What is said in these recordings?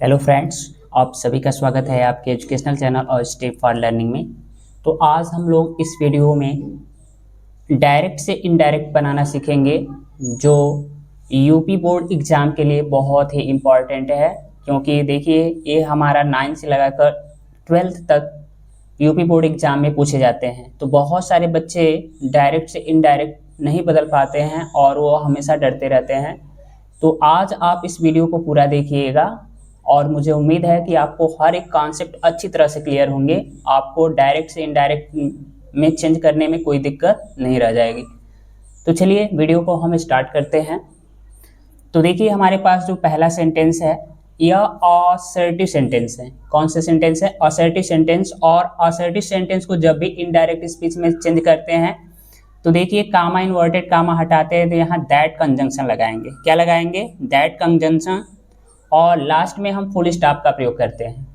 Hello friends, आप सभी का स्वागत है आपके एजुकेशनल चैनल और स्टेप फॉर लर्निंग में। तो आज हम लोग इस वीडियो में डायरेक्ट से इनडायरेक्ट बनाना सीखेंगे, जो यूपी बोर्ड एग्ज़ाम के लिए बहुत ही इम्पॉर्टेंट है। क्योंकि देखिए, ये हमारा 9 से लगाकर 12th तक यूपी बोर्ड एग्ज़ाम में पूछे जाते हैं। तो बहुत सारे बच्चे डायरेक्ट से इनडायरेक्ट नहीं बदल पाते हैं और वो हमेशा डरते रहते हैं। तो आज आप इस वीडियो को पूरा देखिएगा और मुझे उम्मीद है कि आपको हर एक कॉन्सेप्ट अच्छी तरह से क्लियर होंगे। आपको डायरेक्ट से इनडायरेक्ट में चेंज करने में कोई दिक्कत नहीं रह जाएगी। तो चलिए वीडियो को हम स्टार्ट करते हैं। तो देखिए, हमारे पास जो पहला सेंटेंस है यह असर्टिव सेंटेंस है। कौन सा सेंटेंस है? Assertive sentence. और असर्टिव सेंटेंस को जब भी इनडायरेक्ट स्पीच में चेंज करते हैं तो देखिए, कामा इन्वर्टेड कामा हटाते हैं तो यहाँ दैट कंजंक्शन लगाएंगे। क्या लगाएंगे? That conjunction. और लास्ट में हम फुल स्टॉप का प्रयोग करते हैं।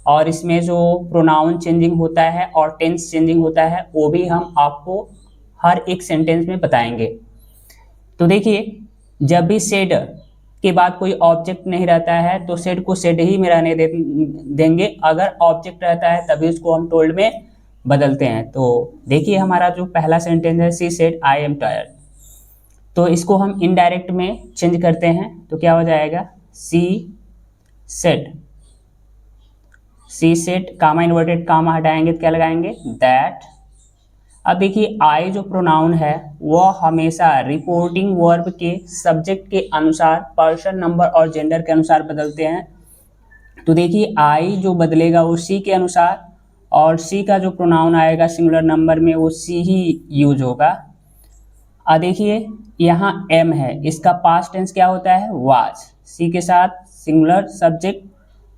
और इसमें जो प्रोनाउन चेंजिंग होता है और टेंस चेंजिंग होता है वो भी हम आपको हर एक सेंटेंस में बताएंगे। तो देखिए, जब भी सेड के बाद कोई ऑब्जेक्ट नहीं रहता है तो सेड को सेड ही में रहने देंगे। अगर ऑब्जेक्ट रहता है तभी उसको हम टोल्ड में बदलते हैं। तो देखिए, हमारा जो पहला सेंटेंस है, सी सेड आई एम टायर्ड। तो इसको हम इनडायरेक्ट में चेंज करते हैं तो क्या हो जाएगा? She said. She said, comma inverted comma हटाएंगे तो क्या लगाएंगे? दैट। अब देखिए, आई जो प्रोनाउन है वह हमेशा रिपोर्टिंग वर्ब के सब्जेक्ट के अनुसार पर्सन, नंबर और जेंडर के अनुसार बदलते हैं। तो देखिए, आई जो बदलेगा वो सी के अनुसार, और सी का जो प्रोनाउन आएगा सिंगुलर नंबर में वो सी ही यूज होगा। अब देखिए, यहाँ एम है, इसका पास्ट टेंस क्या होता है? वाज। सी के साथ सिंगुलर सब्जेक्ट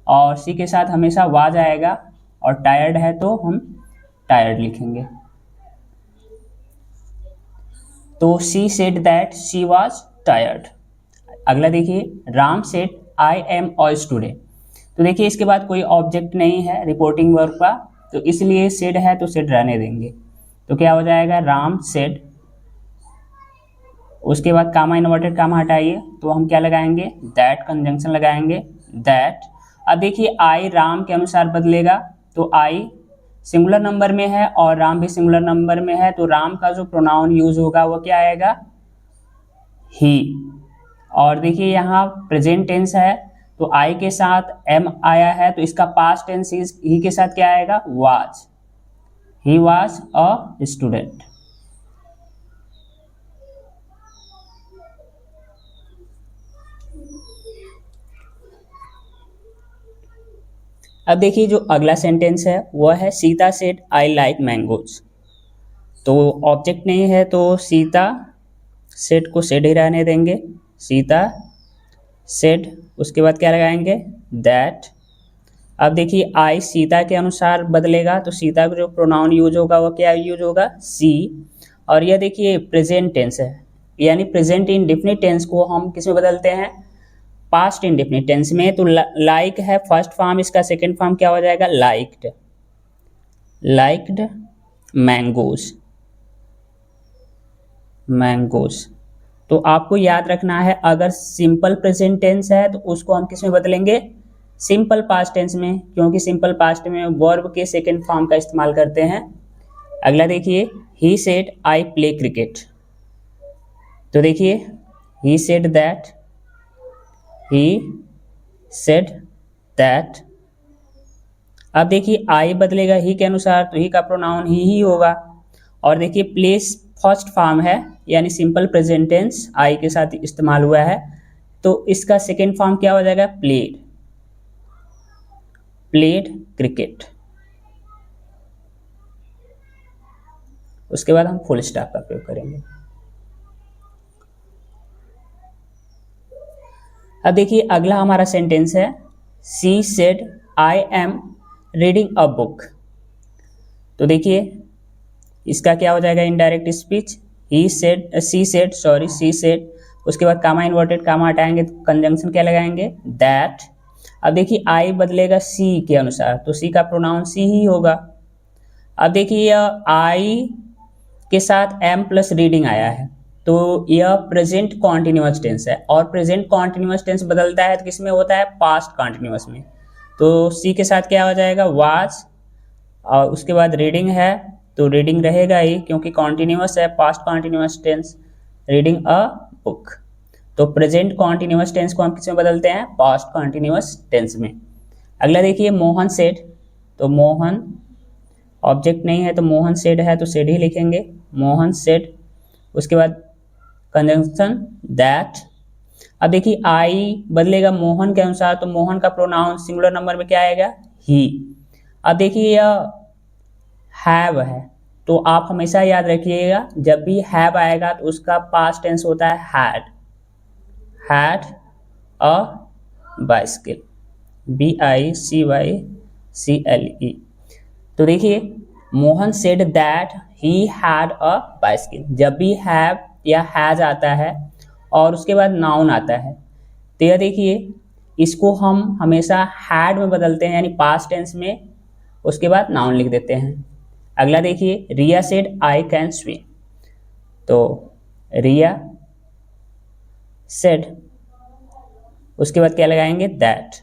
और सी के साथ हमेशा वाज आएगा। और टायर्ड है तो हम टायर्ड लिखेंगे। तो she said that she was tired. अगला देखिए, Ram said I am a student. तो देखिए, इसके बाद कोई ऑब्जेक्ट नहीं है रिपोर्टिंग वर्ब का, तो इसलिए सेड है तो सेड रहने देंगे। तो क्या हो जाएगा? राम सेड। उसके बाद कामा इन्वर्टेड कामा हटाइए तो हम क्या लगाएंगे? दैट कंजंक्शन लगाएंगे, दैट। अब देखिए, आई राम के अनुसार बदलेगा तो आई सिंगुलर नंबर में है और राम भी सिंगुलर नंबर में है, तो राम का जो प्रोनाउन यूज होगा वो क्या आएगा? ही। और देखिए, यहाँ प्रेजेंट टेंस है तो आई के साथ एम आया है तो इसका पास्ट टेंस ही के साथ क्या आएगा? Was. He was a student. अब देखिए, जो अगला सेंटेंस है वह है Sita said I like mangoes. तो ऑब्जेक्ट नहीं है तो सीता सेड को सेड ही रहने देंगे, सीता सेड। उसके बाद क्या लगाएंगे? दैट। अब देखिए, आई सीता के अनुसार बदलेगा तो सीता का जो प्रोनाउन यूज होगा वो क्या यूज होगा? सी। और यह देखिए प्रेजेंट टेंस है, यानी प्रेजेंट इंडेफिनिट टेंस को हम किस में बदलते हैं? पास्ट इंडेफिनिट टेंस में। तो लाइक है फर्स्ट फॉर्म, इसका सेकंड फॉर्म क्या हो जाएगा? लाइक्ड। Liked mangoes. मैंगोज। तो आपको याद रखना है, अगर सिंपल प्रेजेंट टेंस है तो उसको हम किस में बदलेंगे? सिंपल पास्ट टेंस में, क्योंकि सिंपल पास्ट में वर्ब के सेकंड फॉर्म का इस्तेमाल करते हैं। अगला देखिए, he said I play cricket. तो देखिए, he said that, he said that. अब देखिए, आई बदलेगा ही के अनुसार तो ही का प्रोनाउन ही होगा। और देखिए, प्लेस फर्स्ट फॉर्म है, यानी सिंपल प्रेजेंट टेंस आई के साथ इस्तेमाल हुआ है, तो इसका सेकंड फॉर्म क्या हो जाएगा? प्लेड। Played cricket. उसके बाद हम फुल स्टॉप का प्रयोग करेंगे। अब देखिए, अगला हमारा सेंटेंस है सी said I am reading a book. तो देखिए, इसका क्या हो जाएगा? Indirect speech. He said, she said, sorry she said. उसके बाद कामा इन्वर्टेड कामा हटाएंगे तो कंजंक्शन क्या लगाएंगे? दैट। अब देखिए, आई बदलेगा सी के अनुसार तो सी का प्रोनाउन सी ही होगा। अब देखिए, आई के साथ एम प्लस रीडिंग आया है तो यह प्रेजेंट कॉन्टिन्यूअस टेंस है, और प्रेजेंट कॉन्टिन्यूअस टेंस बदलता है तो किस में होता है, पास्ट कॉन्टिन्यूअस में। तो सी के साथ क्या हो जाएगा, वाज, और उसके बाद रीडिंग है तो रीडिंग रहेगा ही क्योंकि कॉन्टिन्यूअस है, past continuous tense, reading a book. तो प्रेजेंट कॉन्टिन्यूअस टेंस को हम किस में बदलते हैं, पास्ट कॉन्टिन्यूअस टेंस में। अगला देखिए मोहन सेड, तो मोहन ऑब्जेक्ट नहीं है तो मोहन सेड है तो सेड ही लिखेंगे, मोहन सेड। उसके बाद कंजंक्शन दैट। अब देखिए आई बदलेगा मोहन के अनुसार, तो मोहन का प्रोनाउन सिंगुलर नंबर में क्या आएगा, ही। अब देखिए यह हैव है, तो आप हमेशा याद रखिएगा जब भी हैव आएगा तो उसका पास्ट टेंस होता है had, had a bicycle, BICYCLE। तो देखिए Mohan said that he had a bicycle, जब भी हैव या हैज आता है और उसके बाद नाउन आता है तो यह देखिए इसको हम हमेशा हैड में बदलते हैं यानी पास्ट टेंस में, उसके बाद नाउन लिख देते हैं। अगला देखिए रिया सेड आई कैन स्विम, तो रिया सेड, उसके बाद क्या लगाएंगे, दैट।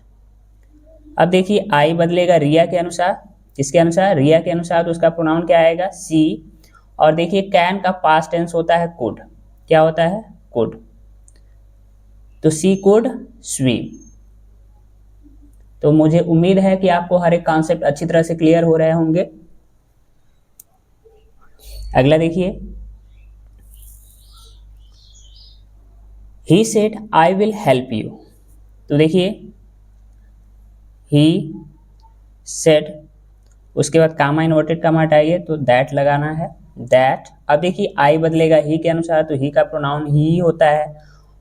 अब देखिए आई बदलेगा रिया के अनुसार, किसके अनुसार, रिया के अनुसार, तो उसका प्रोनाउन क्या आएगा, सी। और देखिए कैन का पास्ट टेंस होता है कुड, क्या होता है, कुड, तो सी कुड स्विम। तो मुझे उम्मीद है कि आपको हर एक कॉन्सेप्ट अच्छी तरह से क्लियर हो रहे होंगे। अगला देखिए he said I will help you, तो देखिए ही सेड, उसके बाद कामा इन्वर्टेड कामा हटाइए तो दैट लगाना है, दैट। अब देखिए आई बदलेगा ही के अनुसार, तो ही का प्रोनाउन ही होता है।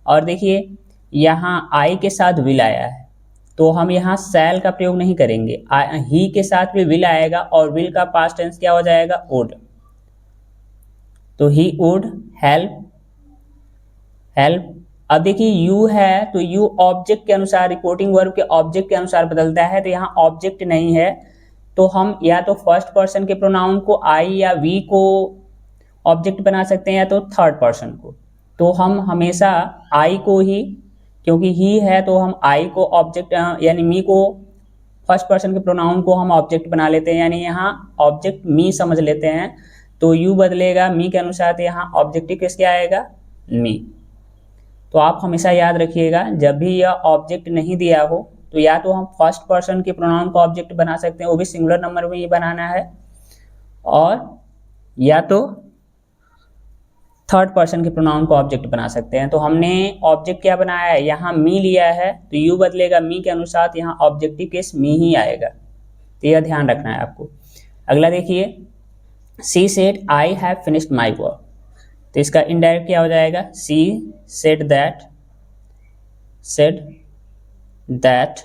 और देखिए यहाँ आई के साथ विल आया है तो हम यहाँ सैल का प्रयोग नहीं करेंगे, ही के साथ भी विल आएगा और विल का पास्ट टेंस क्या हो जाएगा, वुड। तो ही वुड हेल्प, हेल्प। अब देखिए यू है तो यू ऑब्जेक्ट के अनुसार, रिपोर्टिंग वर्ब के ऑब्जेक्ट के अनुसार बदलता है, तो यहाँ ऑब्जेक्ट नहीं है तो हम या तो फर्स्ट पर्सन के प्रोनाउन को आई या वी को ऑब्जेक्ट बना सकते हैं या तो थर्ड पर्सन को। तो हम हमेशा आई को ही, क्योंकि ही है तो हम आई को ऑब्जेक्ट यानी मी को, फर्स्ट पर्सन के प्रोनाउन को हम ऑब्जेक्ट बना लेते हैं, यानी यहाँ ऑब्जेक्ट मी समझ लेते हैं। तो यू बदलेगा मी के अनुसार, तो यहाँ ऑब्जेक्टिव किस क्या आएगा, मी। तो आप हमेशा याद रखिएगा जब भी यह ऑब्जेक्ट नहीं दिया हो तो या तो हम फर्स्ट पर्सन के प्रोनाउन को ऑब्जेक्ट बना सकते हैं, वो भी सिंगुलर नंबर में ही बनाना है, और या तो थर्ड पर्सन के प्रोनाउन को ऑब्जेक्ट बना सकते हैं। तो हमने ऑब्जेक्ट क्या बनाया है, यहाँ मी लिया है तो यू बदलेगा मी के अनुसार, तो यहाँ ऑब्जेक्टिव केस मी ही आएगा, तो यह ध्यान रखना है आपको। अगला देखिए she said I have finished my work, तो इसका इनडायरेक्ट क्या हो जाएगा, she said that, said that.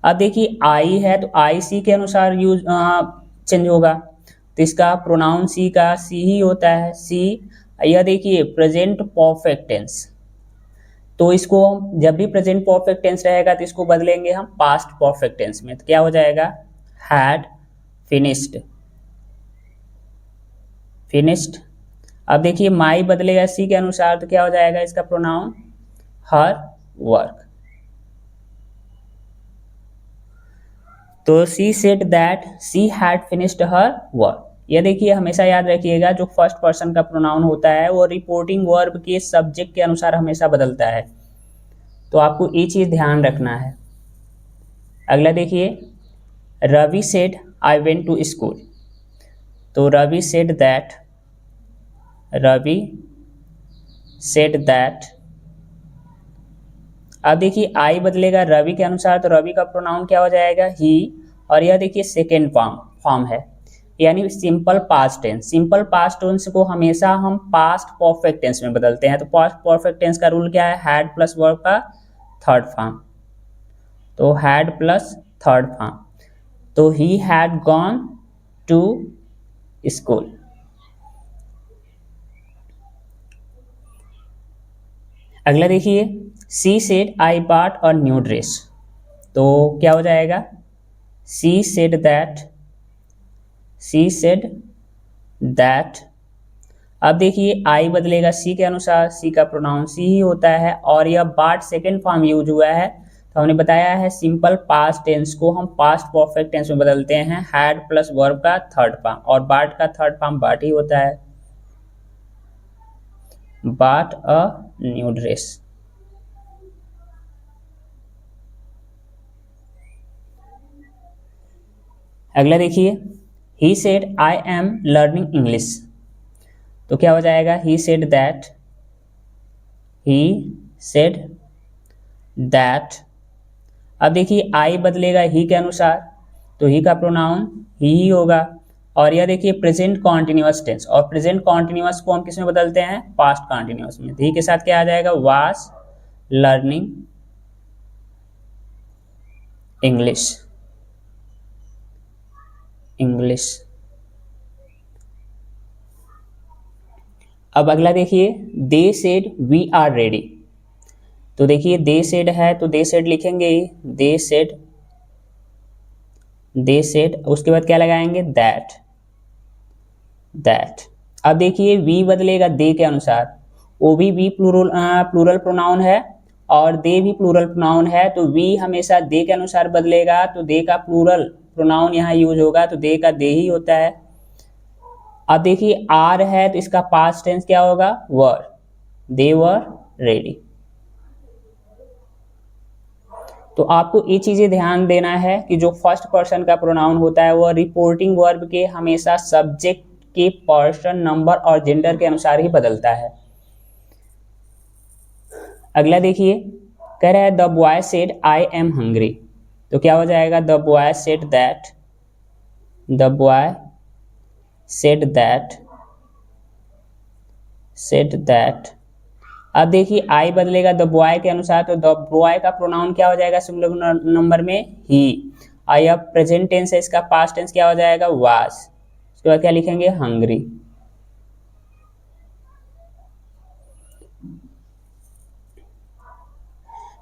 अब देखिए आई है तो आई सी के अनुसार यूज चेंज होगा, तो इसका प्रोनाउन सी का सी ही होता है, सी। यह देखिए प्रेजेंट परफेक्ट टेंस, तो इसको जब भी प्रेजेंट परफेक्ट टेंस रहेगा तो इसको बदलेंगे हम पास्ट परफेक्ट टेंस में, तो क्या हो जाएगा, हैड फिनिश्ड, फिनिश्ड। अब देखिए माई बदलेगा सी के अनुसार, तो क्या हो जाएगा इसका प्रोनाउन, हर वर्क। तो she said that she had finished her work. यह देखिए हमेशा याद रखिएगा जो फर्स्ट पर्सन का प्रोनाउन होता है वो रिपोर्टिंग वर्ब के सब्जेक्ट के अनुसार हमेशा बदलता है, तो आपको ये चीज़ ध्यान रखना है। अगला देखिए Ravi said I went to school, तो Ravi said that, Ravi said that. अब देखिए आई बदलेगा रवि के अनुसार, तो रवि का प्रोनाउन क्या हो जाएगा, ही। और यह देखिए सेकेंड फॉर्म है यानी simple past tense, simple past tense को हमेशा हम पास्ट परफेक्ट टेंस में बदलते हैं। तो पास्ट परफेक्ट टेंस का रूल क्या है, हैड प्लस वर्ब का थर्ड फॉर्म, तो हैड प्लस थर्ड फॉर्म, तो he had gone to school. अगला देखिए she said I bought a new dress, तो क्या हो जाएगा, she said that, she said that. अब देखिए आई बदलेगा सी के अनुसार, सी का प्रोनाउन सी ही होता है और यह बाट सेकंड फॉर्म यूज हुआ है। तो हमने बताया है सिंपल पास्ट टेंस को हम पास्ट परफेक्ट टेंस में बदलते हैं हैड प्लस वर्ब का थर्ड फॉर्म, और बाट का थर्ड फॉर्म बाट ही होता है, बाट अ न्यू ड्रेस। अगला देखिए, he said I am learning English. तो क्या हो जाएगा, he said that, he said that. अब देखिए आई बदलेगा ही के अनुसार, तो ही का प्रोनाउन ही होगा। और यह देखिए प्रेजेंट कॉन्टिन्यूअस टेंस, और प्रेजेंट कॉन्टिन्यूअस को हम किस में बदलते हैं, पास्ट कॉन्टिन्यूअस में। तो ही के साथ क्या आ जाएगा, वाज लर्निंग इंग्लिश, इंग्लिश। अब अगला देखिए, they said we are ready. तो देखिए दे सेड है तो दे सेड लिखेंगे ही, दे सेड, दे सेड, उसके बाद क्या लगाएंगे, दैट, दैट। अब देखिए वी बदलेगा दे के अनुसार, वो भी वी प्लूरल प्रोनाउन है और दे भी प्लूरल प्रोनाउन है, तो वी हमेशा दे के अनुसार बदलेगा, तो दे का प्लूरल प्रोनाउन यहाँ यूज होगा, तो दे का दे ही होता है। अब देखिए आर है तो इसका पास्ट टेंस क्या होगा, वर, दे वर रेडी। तो आपको ये चीजें ध्यान देना है कि जो फर्स्ट पर्सन का प्रोनाउन होता है वह रिपोर्टिंग वर्ब के हमेशा सब्जेक्ट के पर्सन, नंबर और जेंडर के अनुसार ही बदलता है। अगला देखिए, कह रहा है the boy said I am hungry. तो क्या हो जाएगा, the boy said that, the boy said that, said that. अब देखिए आई बदलेगा द बॉय के अनुसार, तो द बॉय का प्रोनाउन क्या हो जाएगा सिंगुलर नंबर में, ही। और यह प्रेजेंट टेंस है, इसका पास्ट टेंस क्या हो जाएगा, वाज। उसके बाद क्या लिखेंगे, हंग्री।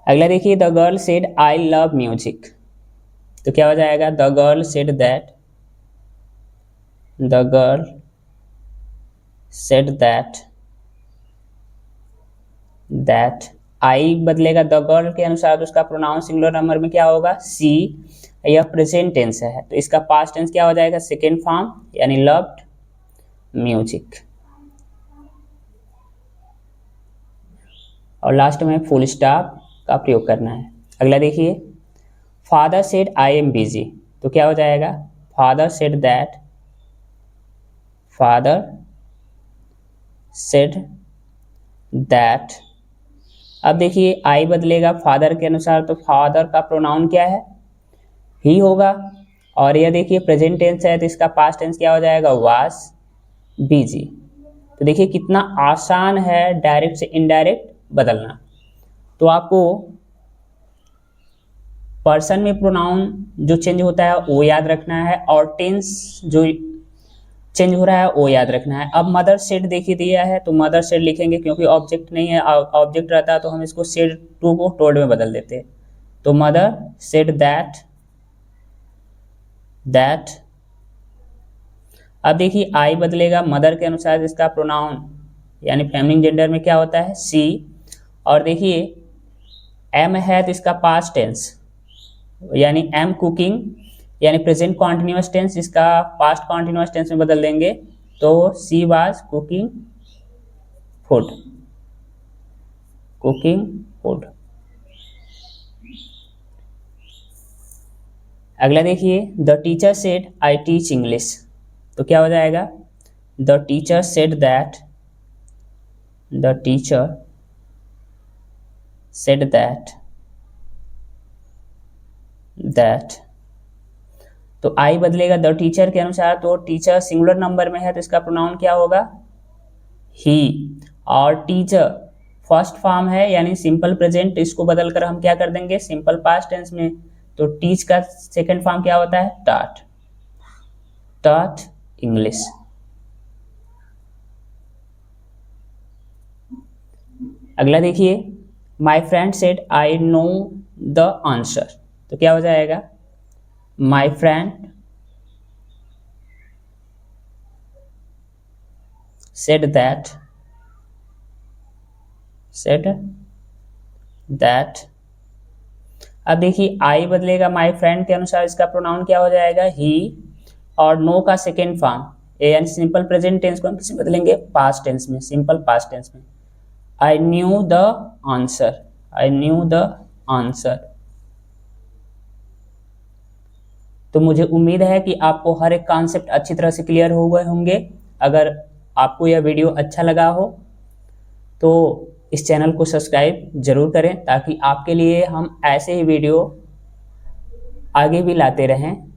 अगला देखिए, the girl said I love music. तो क्या हो जाएगा, the girl said that, the girl said that, that. I बदलेगा द गर्ल के अनुसार, तो उसका प्रोनाउन सिंगुलर नंबर में क्या होगा, सी। यह प्रेजेंट टेंस है तो इसका पास्ट टेंस क्या हो जाएगा, सेकेंड फॉर्म, यानी लव्ड म्यूजिक। और लास्ट में फुल स्टॉप का प्रयोग करना है। अगला देखिए, father said I am busy. तो क्या हो जाएगा, father said that, father said that. अब देखिए आई बदलेगा फादर के अनुसार, तो फादर का प्रोनाउन क्या है, ही होगा। और यह देखिए प्रेजेंट टेंस है तो इसका पास्ट टेंस क्या हो जाएगा, वाज बिजी। तो देखिए कितना आसान है डायरेक्ट से इनडायरेक्ट बदलना। तो आपको पर्सन में प्रोनाउन जो चेंज होता है वो याद रखना है, और टेंस जो चेंज हो रहा है वो याद रखना है। अब मदर सेड देखिए दिया है, तो मदर सेड लिखेंगे क्योंकि ऑब्जेक्ट नहीं है, ऑब्जेक्ट रहता तो हम इसको सेड टू को टोल्ड में बदल देते। तो मदर सेड दैट, दैट। अब देखिए आई बदलेगा मदर के अनुसार, इसका प्रोनाउन यानी फेमिनिन जेंडर में क्या होता है, सी। और देखिए एम है तो इसका पास्ट टेंस यानी एम कुकिंग, यानी प्रेजेंट कॉन्टिन्यूअस टेंस, इसका पास्ट कॉन्टिन्यूअस टेंस में बदल देंगे, तो she was cooking food, cooking food. अगला देखिए, the teacher said I teach English. तो क्या हो जाएगा, the teacher said that, the teacher said that, that. तो आई बदलेगा द टीचर के अनुसार, तो टीचर सिंगुलर नंबर में है तो इसका प्रोनाउन क्या होगा, ही। और टीचर फर्स्ट फॉर्म है यानी सिंपल प्रेजेंट, इसको बदलकर हम क्या कर देंगे, सिंपल पास्ट टेंस में। तो टीच का सेकंड फॉर्म क्या होता है, टॉट, टॉट इंग्लिश। अगला देखिए, my friend said I know the answer. तो क्या हो जाएगा, माई फ्रेंड said that। अब देखिए आई बदलेगा माय फ्रेंड के अनुसार, इसका प्रोनाउन क्या हो जाएगा, ही। और नो का सेकेंड फॉर्म ए यानी सिंपल प्रेजेंट टेंस को हम किस में बदलेंगे, पास्ट टेंस में, सिंपल पास्ट टेंस में। I knew the answer, I knew the answer. तो मुझे उम्मीद है कि आपको हर एक कॉन्सेप्ट अच्छी तरह से क्लियर हो गए होंगे। अगर आपको यह वीडियो अच्छा लगा हो तो इस चैनल को सब्सक्राइब जरूर करें, ताकि आपके लिए हम ऐसे ही वीडियो आगे भी लाते रहें।